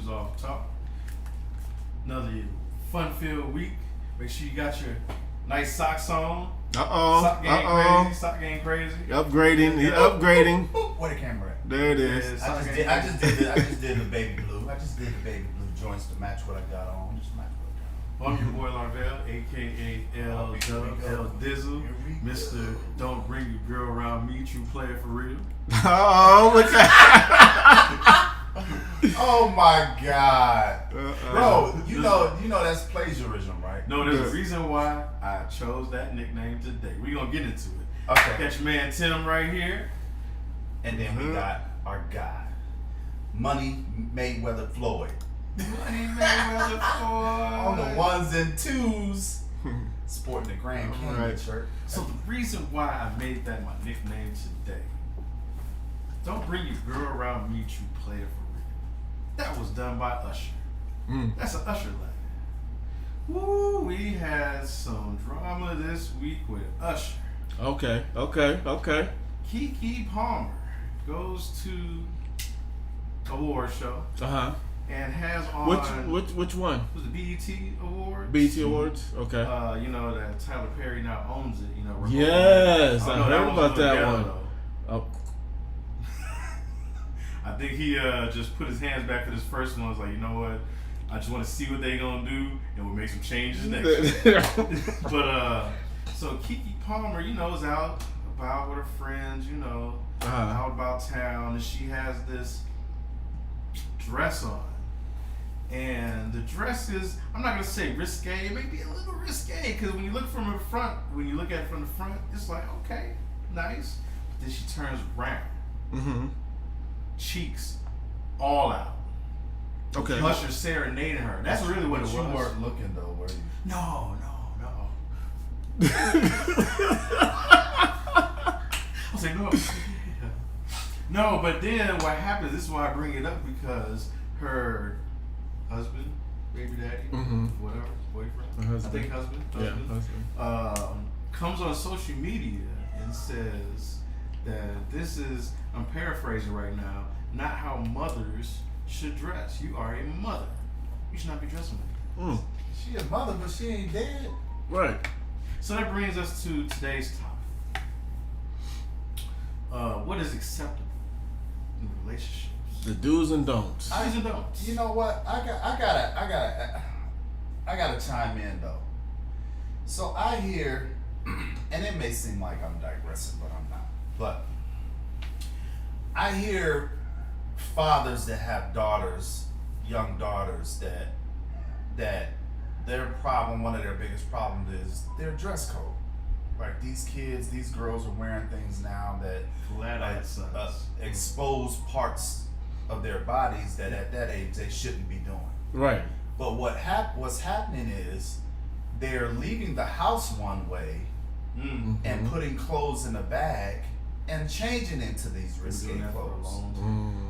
Shoes Off Talk. Another fun-filled week. Make sure you got your nice socks on. Sock game crazy. Upgrading. He upgrading. Where the camera at? There it is. I just did the baby blue. I just did the baby blue joints to match what I got on. Just match what I got on. I'm your boy Larvell, aka L Dizzle, Mr. Don't Bring Your Girl Around Me, true player for real. Look at Oh my God, bro! You know that's plagiarism, right? No, there's a reason why I chose that nickname today. We're gonna get into it. Okay. Catch your man Tim right here. And then we got our guy, Money Mayweather Floyd. Money Mayweather On the Floyd. ones and twos, sporting the Grand Canyon Right. shirt. So the reason why I made that my nickname today, Don't Bring Your Girl Around Me, true player for real. That was done by Usher. That's an Usher line. Woo, we had some drama this week with Usher. Okay. Keke Palmer goes to award show and has on Which one? was the BET Awards. BET Awards. Okay. You know that Tyler Perry now owns it. You know. Yes, Oh, I no, heard was about that Odell, one. though. Oh, I think he just put his hands back for this first one. I was like, you know what? I just want to see what they gonna do, and we'll make some changes next. But so Keke Palmer, you know, is out about with her friends, you know, out about town, and she has this dress on, and the dress is, I'm not gonna say risque, it may be a little risque, because when you look from the front, at it from the front, it's like, okay, nice. But then she turns around. Cheeks all out. Okay. Usher serenading her. That's really what it was. You weren't looking though, were you? No. I was like, no. No, but then what happens, this is why I bring it up, because her husband, baby daddy, whatever, boyfriend, I think husband, comes on social media and says that this is, I'm paraphrasing right now, not how mothers should dress. You are a mother. You should not be dressing like that. She a mother, but she ain't dead. Right. So that brings us to today's topic. What is acceptable in relationships? The do's and don'ts. Do's and don'ts. You know what? I gotta chime in though. So I hear, and it may seem like I'm digressing, but I'm not. But I hear fathers that have daughters, young daughters, that their problem, one of their biggest problems is their dress code. Like these kids, these girls are wearing things now that expose parts of their bodies that at that age they shouldn't be doing. Right. But what's happening is they're leaving the house one way and putting clothes in a bag and changing into these risque clothes.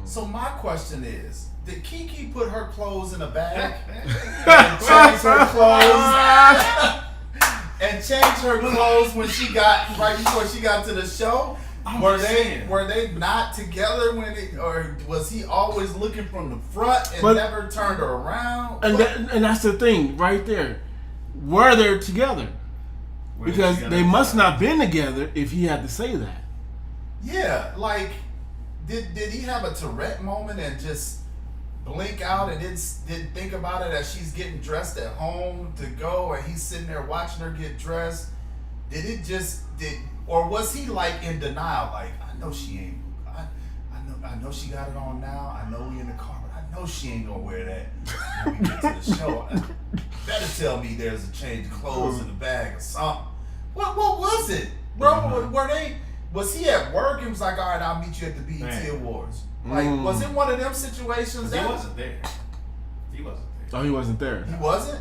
So my question is, did Keke put her clothes in a bag and change her clothes and change her clothes when she got right before she got to the show? Were they not together when it, or was he always looking from the front and never turned her around? And that's the thing right there. Were they together? Because they must not been together if he had to say that. Yeah, like did he have a Tourette moment and just blink out and didn't think about it as she's getting dressed at home to go, and he's sitting there watching her get dressed? Or was he like in denial? Like, I know she ain't. I know she got it on now. I know we in the car, but I know she ain't gonna wear that when we get to the show. Better tell me there's a change of clothes in the bag or something. What was it, bro? Were they? Was he at work and was like, all right, I'll meet you at the BET Awards? Like, was it one of them situations? He wasn't there. Oh, he wasn't there. He wasn't?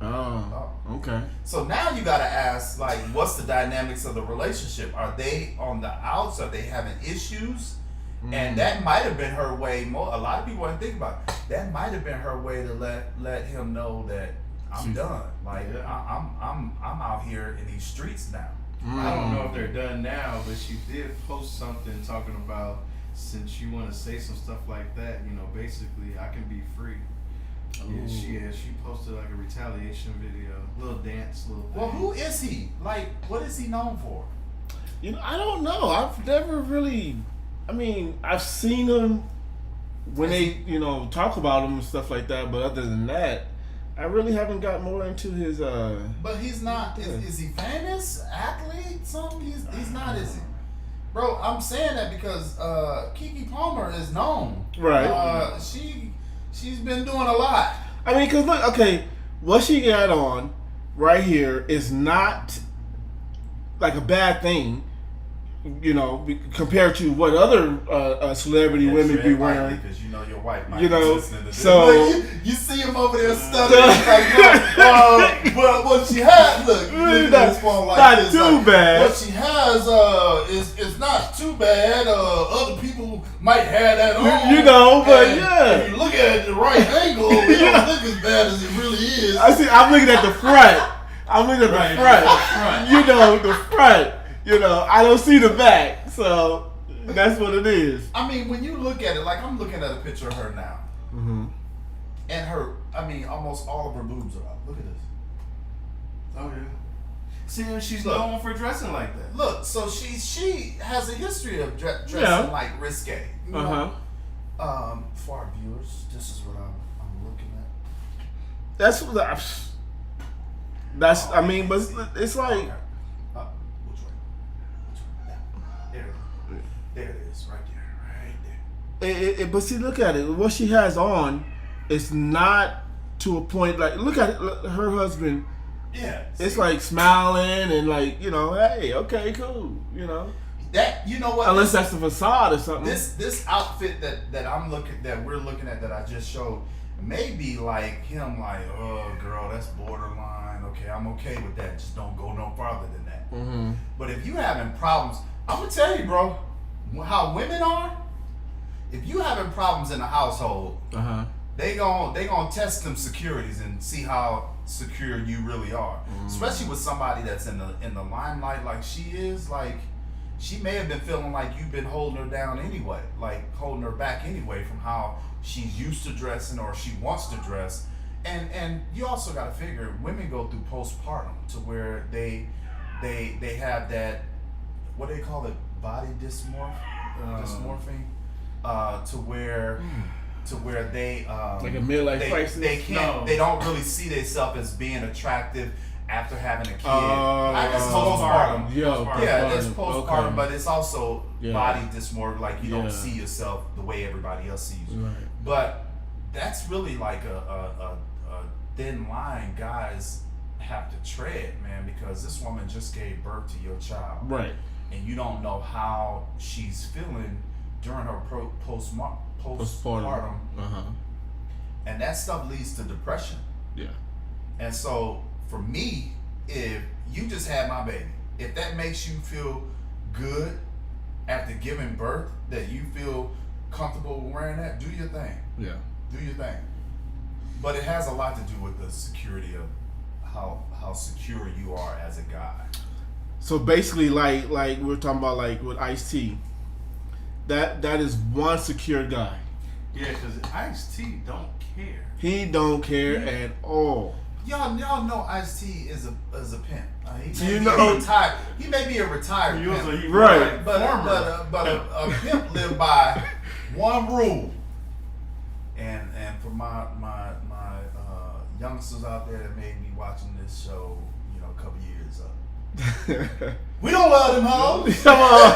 Oh, okay. So now you gotta ask, like, what's the dynamics of the relationship? Are they on the outs? Are they having issues? And that might have been her way. A lot of people didn't think about it. That might have been her way to let him know that I'm done. Like, I'm out here in these streets now. I don't know if they're done now, but she did post something talking about since you want to say some stuff like that, basically I can be free. Yeah, she posted like a retaliation video, little dance, little thing. Well, who is he? Like, what is he known for? I don't know. I've never really. I mean, I've seen him when they, talk about him and stuff like that. But other than that, I really haven't got more into his. But he's not. Is he famous? Athlete? Something? He's not, is he? Bro, I'm saying that because Keke Palmer is known. Right. She's been doing a lot. I mean, because look, okay, what she got on right here is not like a bad thing, compared to what other celebrity women be wearing. Because your wife might be listening to this. So look, you see him over there stuttering. Like, but what she had, look at this phone like not this. Too bad. What she has is not too bad. Other people might have that on. But and yeah. if you look at it at the right angle, it don't look as bad as it really is. I'm looking at the front. I'm looking at the front. The front. I don't see the back. So that's what it is. I mean, when you look at it, like I'm looking at a picture of her now. Mm-hmm. And almost all of her boobs are out. Look at this. Oh, yeah. See, she's known for dressing like that. Look, so she has a history of dressing like risque. For our viewers, this is what I'm looking at. But it's like. Okay. Which way? There it is, right there. But see, look at it. What she has on is not to a point. Like, look at it. Her husband. Yeah. It's like smiling and like, hey, okay, cool. That what? Unless that's the facade or something. This outfit that we're looking at that I just showed may be like him, like, oh girl, that's borderline. Okay, I'm okay with that. Just don't go no farther than that. Mm-hmm. But if you having problems, I'm gonna tell you, bro, how women are. If you having problems in the household, they gonna test them securities and see how secure you really are. Mm-hmm. Especially with somebody that's in the limelight like she is. Like, she may have been feeling like you've been holding her down anyway, like holding her back anyway from how she's used to dressing or she wants to dress. And you also got to figure women go through postpartum to where they have that, what do they call it, body dysmorphing, to where they like a midlife crisis. They don't really see themselves as being attractive after having a kid. It's postpartum. It's postpartum, okay. But it's also body dysmorphia. Like, you don't see yourself the way everybody else sees you. Right. But that's really like a thin line guys have to tread, man, because this woman just gave birth to your child. Right. And you don't know how she's feeling during her postpartum. And that stuff leads to depression. Yeah. And so for me, if you just had my baby, if that makes you feel good after giving birth, that you feel comfortable wearing that, do your thing. Yeah. Do your thing. But it has a lot to do with the security of how secure you are as a guy. So basically, like we were talking about, like with Ice-T, that is one secure guy. Yeah, because Ice-T don't care. He don't care at all. Y'all know Ice-T is a pimp. He may be a retired pimp. Right. But a pimp live by one rule. And for my youngsters out there that may be watching this show, a couple years up. We don't love them hoes. Come on.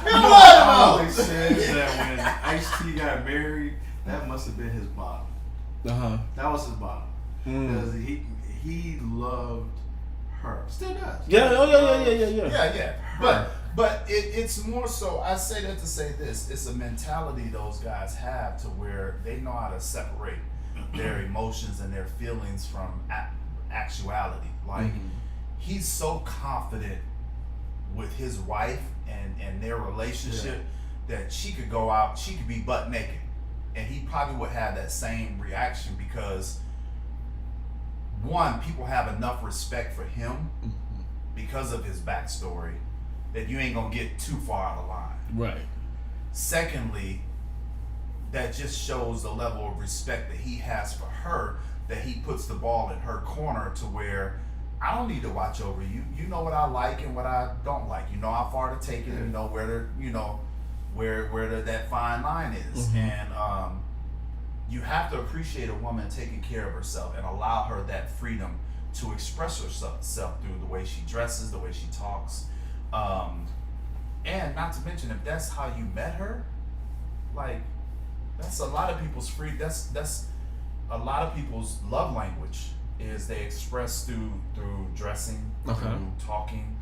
We don't love them I hoes. always said that when Ice-T got married, that must have been his bottom. That was his bottom. Because he loved her. Still does. Yeah. But it's more so, I say that to say this, it's a mentality those guys have to where they know how to separate their emotions and their feelings from actuality. Like, he's so confident with his wife and their relationship that she could go out, she could be butt naked. And he probably would have that same reaction because, one, people have enough respect for him because of his backstory that you ain't gonna get too far out of line. Right. Secondly, that just shows the level of respect that he has for her, that he puts the ball in her corner to where I don't need to watch over you. You know what I like and what I don't like. You know how far to take it, and you know where to, you know, where that fine line is. And you have to appreciate a woman taking care of herself and allow her that freedom to express herself through the way she dresses, the way she talks. And not to mention, if that's how you met her, like, that's a lot of people's that's a lot of people's love language is they express through dressing, through talking.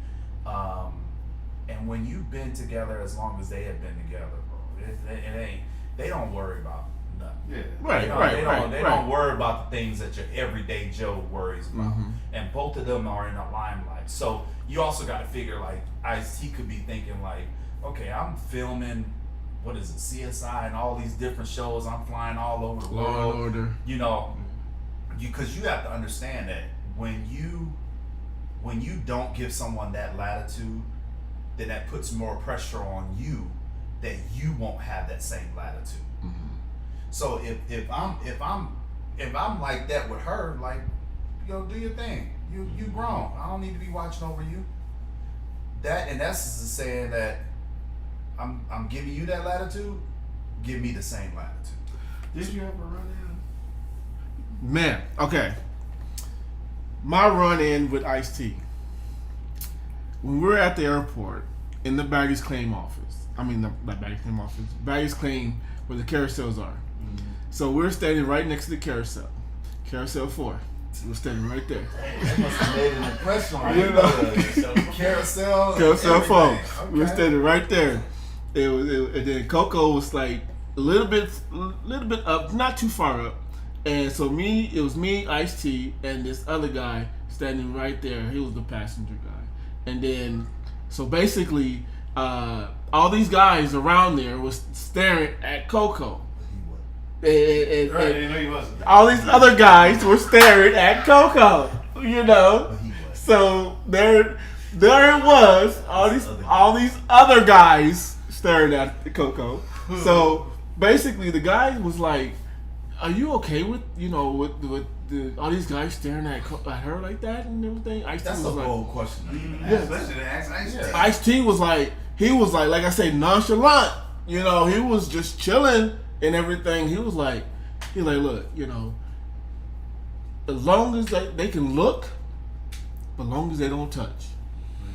And when you've been together as long as they have been together, bro, it ain't, they don't worry about nothing. Yeah. They don't worry about the things that your everyday Joe worries about. And both of them are in the limelight. So you also got to figure, like, Ice-T could be thinking like, okay, I'm filming, what is it, CSI and all these different shows. I'm flying all over the world. Law and Order. You know, because you have to understand that when you don't give someone that latitude, then that puts more pressure on you that you won't have that same latitude. So if I'm like that with her, like, you know, do your thing. You grown. I don't need to be watching over you. That in essence is saying that I'm giving you that latitude. Give me the same latitude. Did you ever run in? Man, okay. My run in with Ice-T. When we were at the airport in the baggage claim office, not baggage claim office, baggage claim where the carousels are. So we're standing right next to the carousel, carousel 4. We're standing right there. That must have made an impression on you. Carousel 4. Okay. We're standing right there. And then Coco was like a little bit up, not too far up. And so it was me, Ice-T, and this other guy standing right there. He was the passenger guy. And then, so basically, all these guys around there was staring at Coco. And No, he wasn't. all these other guys were staring at Coco, you know. So there it was. All these other guys staring at Coco. So basically, the guy was like, "Are you okay with all these guys staring at her like that and everything?" That's a bold question. Especially to ask Ice-T. Ice-T was like I said, nonchalant. You know, he was just chilling and everything. He was like, look, you know, as long as they can look, but as long as they don't touch.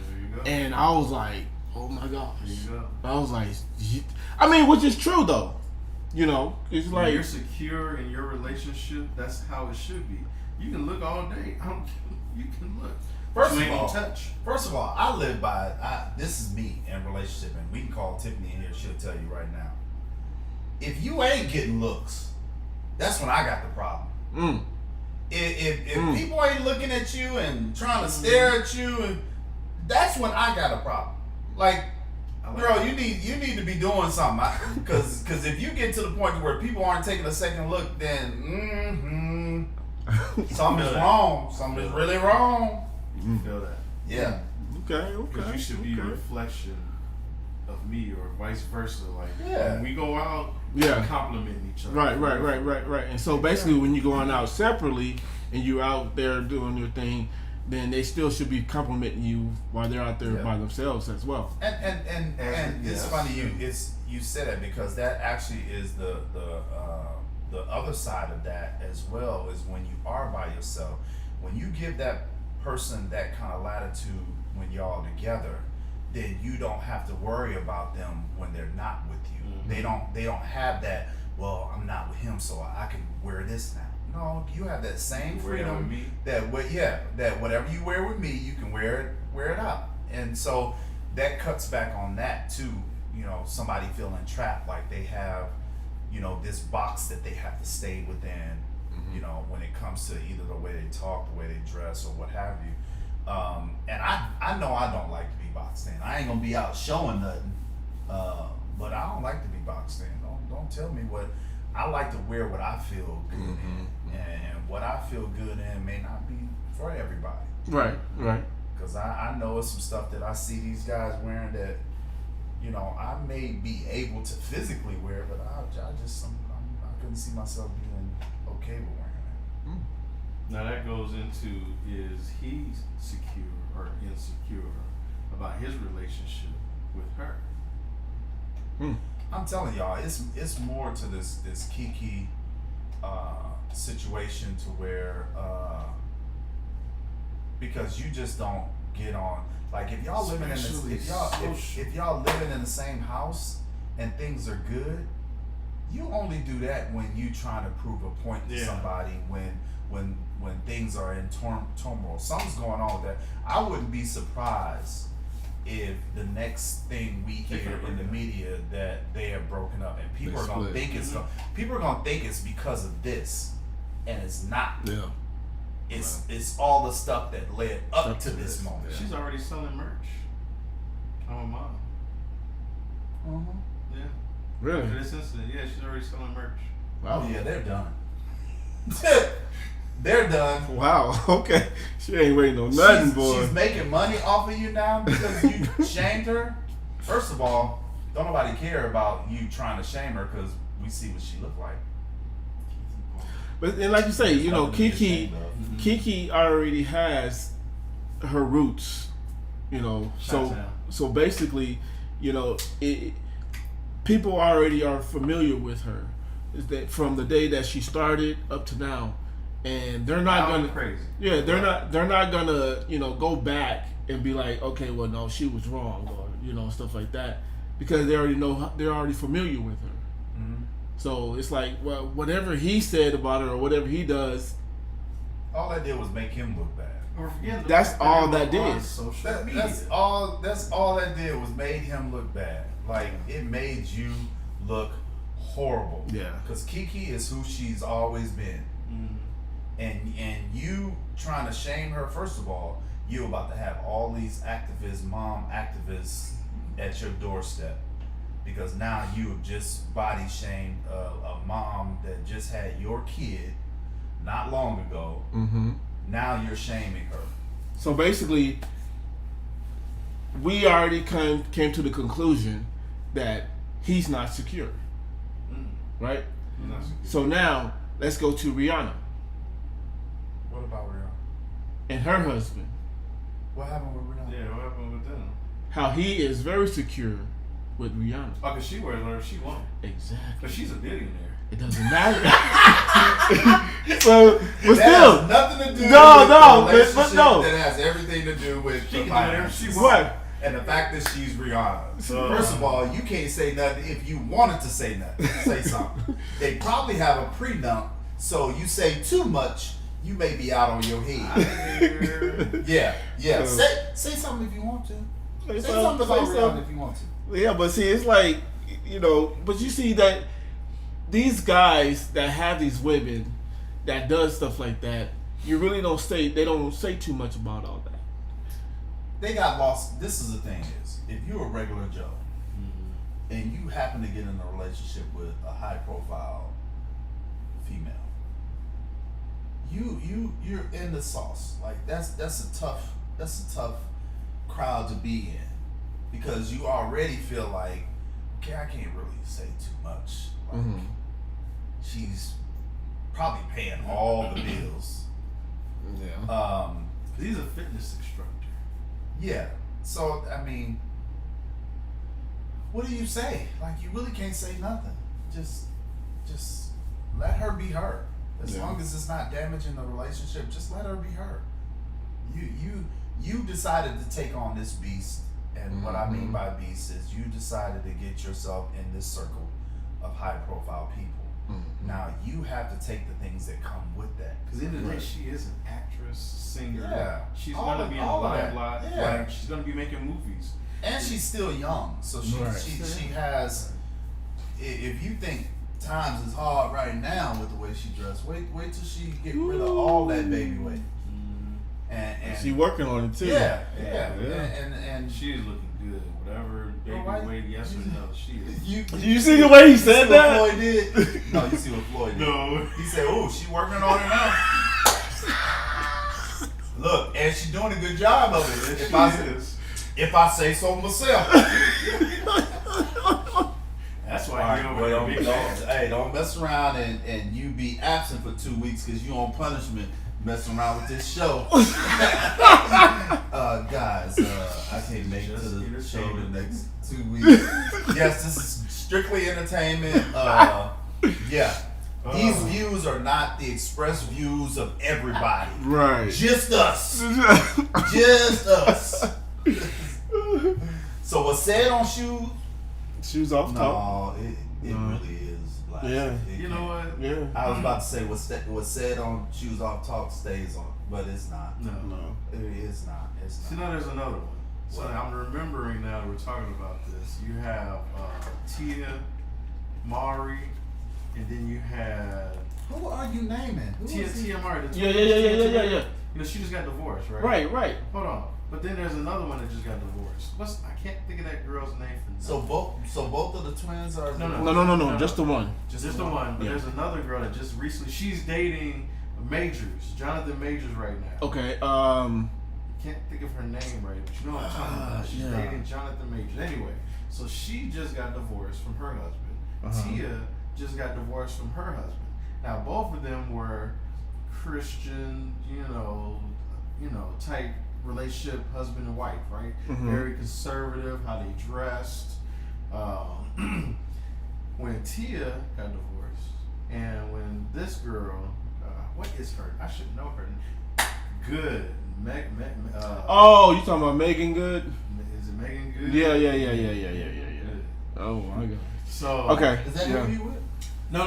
There you go. And I was like, oh my gosh. There you go. I was like, which is true though. You know, it's like, when you're secure in your relationship, that's how it should be. You can look all day. You can look. First you of ain't all, gonna touch. I live by this is me in relationship, and we can call Tiffany in here. She'll tell you right now. If you ain't getting looks, that's when I got the problem. If people ain't looking at you and trying to stare at you, and that's when I got a problem. Like, girl, you need to be doing something. Because if you get to the point where people aren't taking a second look, then something's wrong. Something's really wrong. You feel that? Yeah. okay. Because you should be a reflection of me, or vice versa. Like, Yeah. when we go out, we compliment each other. Right. And so basically, when you're going out separately and you're out there doing your thing, then they still should be complimenting you while they're out there by themselves as well. And it's funny you said it, because that actually is the other side of that as well, is when you are by yourself, when you give that person that kind of latitude when y'all together, then you don't have to worry about them when they're not with you. They don't have that, well, I'm not with him, so I can wear this now. No, you have that same freedom that whatever you wear with me, you can wear it out. And so that cuts back on that too. You know, somebody feeling trapped, like they have, you know, this box that they have to stay within. You know, when it comes to either the way they talk, the way they dress, or what have you. And I know I don't like to be boxed in. I ain't gonna be out showing nothing, but I don't like to be boxed in. Don't tell me what. I like to wear what I feel good in, and what I feel good in may not be for everybody. Right. Because I know it's some stuff that I see these guys wearing that you know, I may be able to physically wear it, but I couldn't see myself being okay with wearing it. Now that goes into, is he secure or insecure about his relationship with her? I'm telling y'all, it's more to this Kiki situation to where because you just don't get on. Like if y'all living in this, if y'all living in the same house and things are good, you only do that when you trying to prove a point to somebody. When things are in turmoil, something's going on with that. I wouldn't be surprised if the next thing we hear in the media that they have broken up, and people are gonna think it's because of this, and it's not. Yeah. It's all the stuff that led up to this moment. She's already selling merch. I'm a mom. Yeah. Really? After this incident, she's already selling merch. Wow. Oh yeah, they're done. They're done. Wow. Okay. She ain't waiting on nothing, boy. She's making money off of you now because you shamed her. First of all, don't nobody care about you trying to shame her because we see what she looked like. But and like you say, you know, Kiki already has her roots, you know. So basically, you know, people already are familiar with her. Is that from the day that she started up to now, and they're not gonna crazy. Yeah, they're not gonna, you know, go back and be like, okay, well, no, she was wrong, or you know, stuff like that, because they already know, they're already familiar with her. So it's like, well, whatever he said about her or whatever he does, all that did was make him look bad. That's all that did. That's all that did was made him look bad. Like it made you look horrible. Yeah. Because Kiki is who she's always been. And you trying to shame her. First of all, you about to have all these mom activists at your doorstep. Because now you have just body shamed a mom that just had your kid not long ago. Now you're shaming her. So basically, we already came to the conclusion that he's not secure. Right? Not secure. So now, let's go to Rihanna. What about Rihanna? And her husband. What happened with Rihanna? Yeah, what happened with them? How he is very secure with Rihanna. Oh, because she wears whatever she wants. Exactly. But she's a billionaire. It doesn't matter. So, but that still, has nothing to do with but no. That has everything to do with She the can do whatever finances. she wants. And the fact that she's Rihanna. First of all, you can't say nothing if you wanted to say nothing. Say something. They probably have a prenup, so you say too much, you may be out on your head. Yeah. Say something if you want to. Say something about Rihanna if you want to. Yeah, but see, it's like, you know, but you see that these guys that have these women that does stuff like that, you really don't say too much about all that. They got lost. This is the thing is, if you're a regular Joe and you happen to get in a relationship with a high profile female, you're in the sauce. Like that's a tough crowd to be in, because you already feel like, okay, I can't really say too much. Like she's probably paying all the bills. Yeah. He's a fitness instructor. Yeah. So I mean, what do you say? Like you really can't say nothing. Just let her be her. As long as it's not damaging the relationship, just let her be her. You decided to take on this beast, and what I mean by beast is you decided to get yourself in this circle of high profile people. Now you have to take the things that come with that. Because in the end of the day, she is an actress, singer. Yeah. She's going to be in the limelight. Yeah. Like, she's going to be making movies. And she's still young, so she has. If you think times is hard right now with the way she dressed, wait till she get rid of all that baby weight. And she working on it too. Yeah. And she is looking good. Whatever baby weight, yes or no, she is. You see the way he said that? What Floyd did? No, you see what Floyd did? No. He said, "Oh, she working on it now." Look, and she's doing a good job of it. If I say so myself. Boy, don't mess around and you be absent for 2 weeks because you on punishment messing around with this show. Guys, I can't make it to the show the next 2 weeks. Yes, this is strictly entertainment. Yeah. These views are not the express views of everybody. Right. Just us. Just us. So what's said on Shoes off top. No, it really is. Like, Yeah. You know what? Yeah. I was about to say what's said on Shoes Off Talk stays on, but it's not. No. It is not. It's See, not. now there's another one. So I'm remembering now that we're talking about this. You have Tia, Mari, and then you had Who are you naming? Who is he? Tia Mari. Yeah. You know, she just got divorced, right? Right. Hold on. But then there's another one that just got divorced. I can't think of that girl's name for So both of the twins are No. Just the one. Just the one. But Yeah. there's another girl that just recently, she's dating Majors, Jonathan Majors right now. Okay. Can't think of her name right, but you know what I'm talking about. She's yeah. dating Jonathan Majors. Anyway, so she just got divorced from her husband. Tia just got divorced from her husband. Now both of them were Christian, type relationship, husband and wife, right? Very conservative, how they dressed. When Tia got divorced, and when this girl, what is her? I should know her. Good. Oh, you talking about Megan Good? Is it Megan Good? Yeah. Good. Oh my God. So Okay. Is that who you with? No.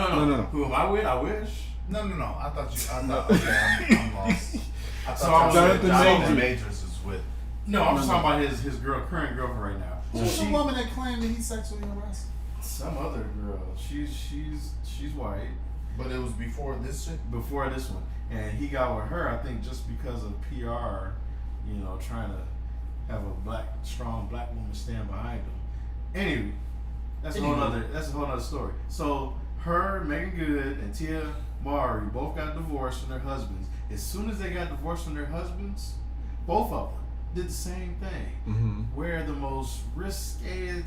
Who am I with? I wish. No. I thought I'm lost. I So thought Jonathan Majors is with. No, I'm just talking about his current girlfriend right now. Who's the woman that claimed that he sexually harassed? Some other girl. She's white. But it was before this shit. Before this one, and he got with her, I think, just because of PR, trying to have a strong black woman stand behind him. Anyway, that's a whole other story. So her, Megan Good, and Tia Mari both got divorced from their husbands. As soon as they got divorced from their husbands, both of them did the same thing. Wear the most risque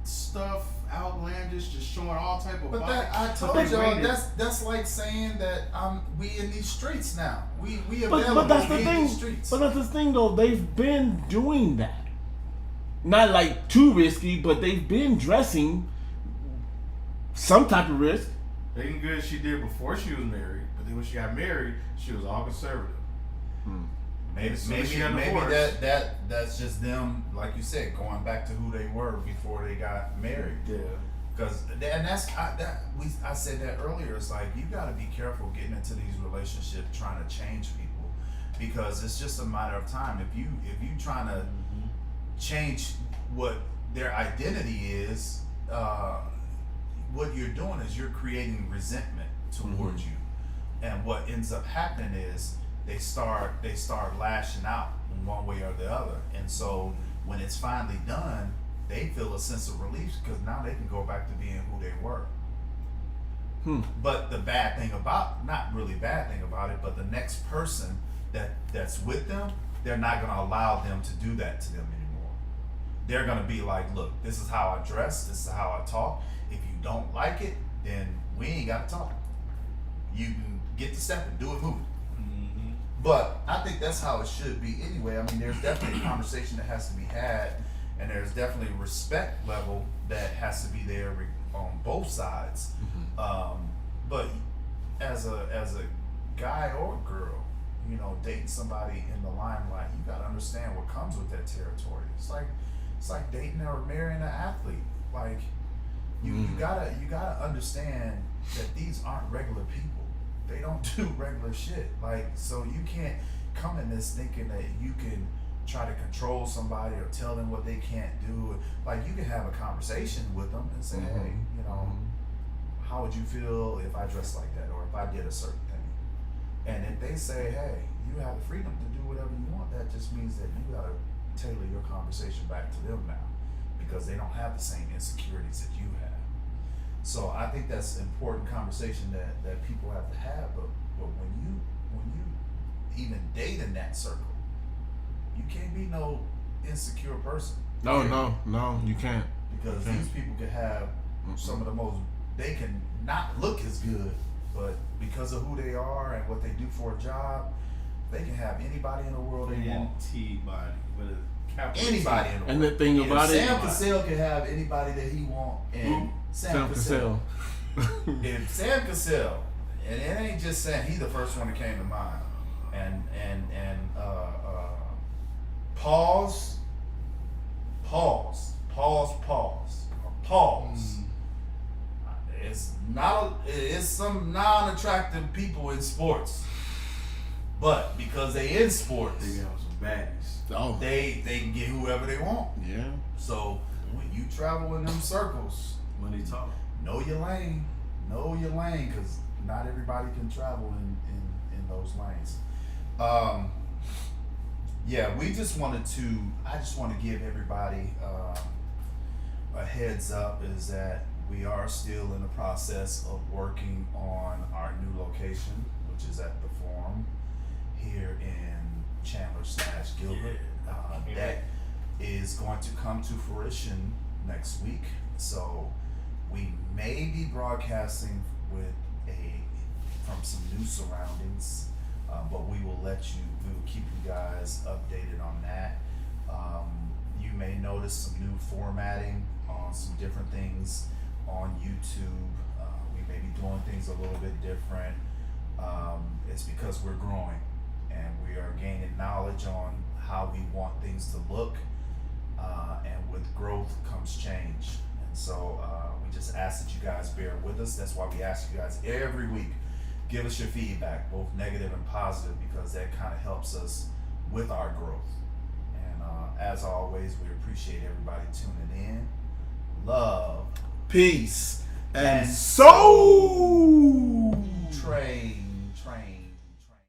stuff, outlandish, just showing all type of. But I told y'all that's like saying that we in these streets now. We available. But that's the in thing. these streets. But that's the thing, though. They've been doing that. Not like too risky, but they've been dressing some type of risk. Megan Good, she did before she was married, but then when she got married, she was all conservative. Maybe that's just them, like you said, going back to who they were before they got married. Yeah. Because I said that earlier. It's like you got to be careful getting into these relationships, trying to change people, because it's just a matter of time. If you trying to change what their identity is, what you're doing is you're creating resentment towards you, and what ends up happening is they start lashing out in one way or the other, and so when it's finally done, they feel a sense of relief because now they can go back to being who they were. But the bad thing about, not really bad thing about it, but the next person that's with them, they're not going to allow them to do that to them anymore. They're going to be like, look, this is how I dress, this is how I talk. If you don't like it, then we ain't got to talk. You can get to stepping, do it, move it. But I think that's how it should be anyway. I mean, there's definitely a conversation that has to be had, and there's definitely a respect level that has to be there on both sides. But as a guy or a girl, dating somebody in the limelight, you gotta understand what comes with that territory. It's like dating or marrying an athlete. Like you gotta understand that these aren't regular people. They don't do regular shit. Like, so you can't come in this thinking that you can try to control somebody or tell them what they can't do. Like, you can have a conversation with them and say, hey, how would you feel if I dressed like that, or if I did a certain thing? And if they say, hey, you have the freedom to do whatever you want, that just means that you gotta tailor your conversation back to them now, because they don't have the same insecurities that you have. So I think that's an important conversation that people have to have. But when you even date in that circle, you can't be no insecure person. No, you can't. Because these people could have some of the most they can not look as good, but because of who they are and what they do for a job, they can have anybody in the world they want. T body, with a capital Anybody T. in the world. And the thing And about Sam it, Cassell can have anybody that he want, and Sam Cassell. If Sam Cassell, and it ain't just saying he the first one that came to mind, and pause. It's some non-attractive people in sports, but because they in sports, They got some baddies. oh, they can get whoever they want. yeah. So when you travel in them circles, Money talk. know your lane, because not everybody can travel in those lanes. Yeah, I just want to give everybody a heads up is that we are still in the process of working on our new location, which is at the Forum here in Chandler/Gilbert. That is going to come to fruition next week. So we may be broadcasting from some new surroundings, but we will keep you guys updated on that. You may notice some new formatting on some different things on YouTube. We may be doing things a little bit different. It's because we're growing and we are gaining knowledge on how we want things to look. And with growth comes change. And so we just ask that you guys bear with us. That's why we ask you guys every week, give us your feedback, both negative and positive, because that kind of helps us with our growth. And as always, we appreciate everybody tuning in. Love, Peace and and soul trade.